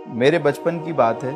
میرے بچپن کی بات ہے،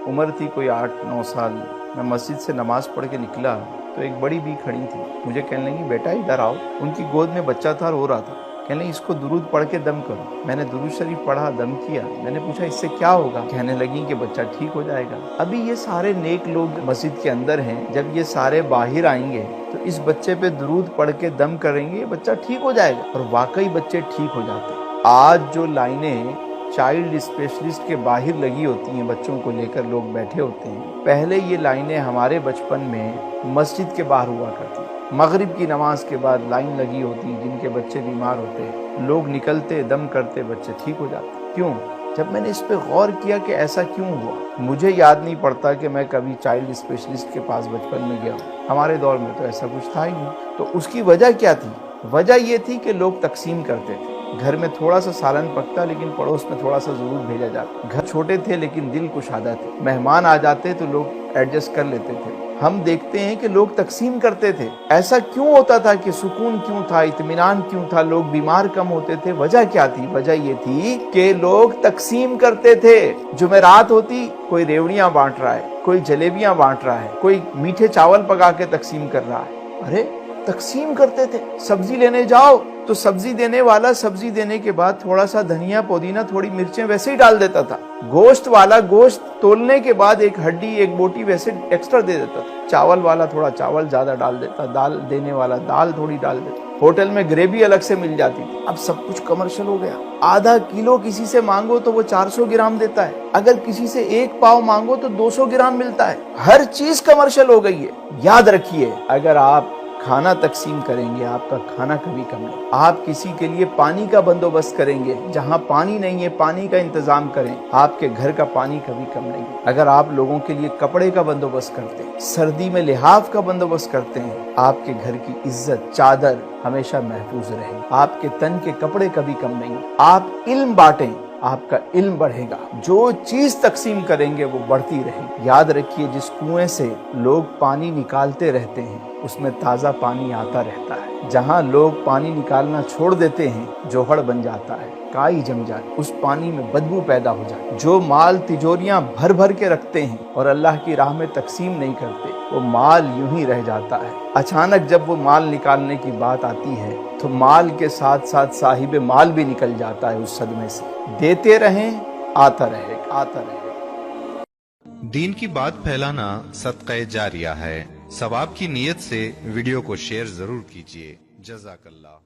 عمر تھی کوئی 8-9 سال. میں مسجد سے نماز پڑھ کے نکلا تو ایک بڑی بھی کھڑی تھی. مجھے کہنے لگی بیٹا ادھر آؤ. ان کی گود میں بچہ تھا، رو رہا تھا. کہنے لگی اس کو درود پڑھ کے دم کرو. میں نے درود شریف پڑھا، دم کیا. میں نے پوچھا اس سے کیا ہوگا؟ کہنے لگی کہ بچہ ٹھیک ہو جائے گا. ابھی یہ سارے نیک لوگ مسجد کے اندر ہیں، جب یہ سارے باہر آئیں گے تو اس بچے پہ درود پڑھ کے دم کریں گے، یہ بچہ ٹھیک ہو جائے گا. اور واقعی بچے ٹھیک ہو جاتے ہیں. آج جو لائنیں چائلڈ اسپیشلسٹ کے باہر لگی ہوتی ہیں، بچوں کو لے کر لوگ بیٹھے ہوتے ہیں، پہلے یہ لائنیں ہمارے بچپن میں مسجد کے باہر ہوا کرتی. مغرب کی نماز کے بعد لائن لگی ہوتی، جن کے بچے بیمار ہوتے لوگ نکلتے، دم کرتے، بچے ٹھیک ہو جاتے. کیوں؟ جب میں نے اس پہ غور کیا کہ ایسا کیوں ہوا، مجھے یاد نہیں پڑتا کہ میں کبھی چائلڈ اسپیشلسٹ کے پاس بچپن میں گیا ہوں. ہمارے دور میں تو ایسا کچھ تھا ہی نہیں. تو اس کی وجہ کیا تھی؟ وجہ یہ تھی کہ لوگ تقسیم کرتے تھے. گھر میں تھوڑا سا سالن پکتا لیکن پڑوس میں تھوڑا سا ضرور بھیجا جاتا. گھر چھوٹے تھے لیکن دل کشادہ تھے. مہمان آ جاتے تو لوگ ایڈجسٹ کر لیتے تھے. ہم دیکھتے ہیں کہ لوگ تقسیم کرتے تھے. ایسا کیوں ہوتا تھا کہ سکون کیوں تھا، اطمینان کیوں تھا، لوگ بیمار کم ہوتے تھے؟ وجہ کیا تھی؟ وجہ یہ تھی کہ لوگ تقسیم کرتے تھے. جمعرات ہوتی، کوئی ریوڑیاں بانٹ رہا ہے، کوئی جلیبیاں بانٹ رہا ہے، کوئی میٹھے چاول پکا کے تقسیم کر رہا ہے. ارے تقسیم کرتے تھے. سبزی لینے جاؤ تو سبزی دینے والا سبزی دینے کے بعد تھوڑا سا دھنیا، پودینہ، تھوڑی مرچیں ویسے ہی ڈال دیتا تھا. گوشت والا گوشت تولنے کے بعد ایک ہڈی، ایک بوٹی ویسے ایکسٹرا دے دیتا تھا. چاول والا تھوڑا چاول زیادہ ڈال دیتا، دال دینے والا دال تھوڑی ڈال دیتا. ہوٹل میں گریوی الگ سے مل جاتی تھی. اب سب کچھ کمرشل ہو گیا. آدھا کلو کسی سے مانگو تو وہ 400 گرام دیتا ہے. اگر کسی سے 1 پاؤ مانگو تو 200 گرام ملتا ہے. ہر چیز کمرشل ہو گئی ہے. یاد رکھیے، اگر آپ کھانا تقسیم کریں گے آپ کا کھانا کبھی کم نہیں. آپ کسی کے لیے پانی کا بندوبست کریں گے، جہاں پانی نہیں ہے پانی کا انتظام کریں، آپ کے گھر کا پانی کبھی کم نہیں. اگر آپ لوگوں کے لیے کپڑے کا بندوبست کرتے ہیں، سردی میں لحاف کا بندوبست کرتے ہیں، آپ کے گھر کی عزت، چادر ہمیشہ محفوظ رہے. آپ کے تن کے کپڑے کبھی کم نہیں. آپ علم بانٹیں، آپ کا علم بڑھے گا. جو چیز تقسیم کریں گے وہ بڑھتی رہے گی. یاد رکھیے، جس کنویں سے لوگ پانی نکالتے رہتے ہیں اس میں تازہ پانی آتا رہتا ہے. جہاں لوگ پانی نکالنا چھوڑ دیتے ہیں جوہڑ بن جاتا ہے، کائی جم جاتی، اس پانی میں بدبو پیدا ہو جاتی. جو مال تجوریاں بھر بھر کے رکھتے ہیں اور اللہ کی راہ میں تقسیم نہیں کرتے، وہ مال یوں ہی رہ جاتا ہے. اچانک جب وہ مال نکالنے کی بات آتی ہے تو مال کے ساتھ ساتھ صاحب مال بھی نکل جاتا ہے اس صدمے سے. دیتے رہیں، آتا رہے گا، آتا رہے گا. دین کی بات پھیلانا صدقہ جاریہ ہے. ثواب کی نیت سے ویڈیو کو شیئر ضرور کیجیے. جزاک اللہ.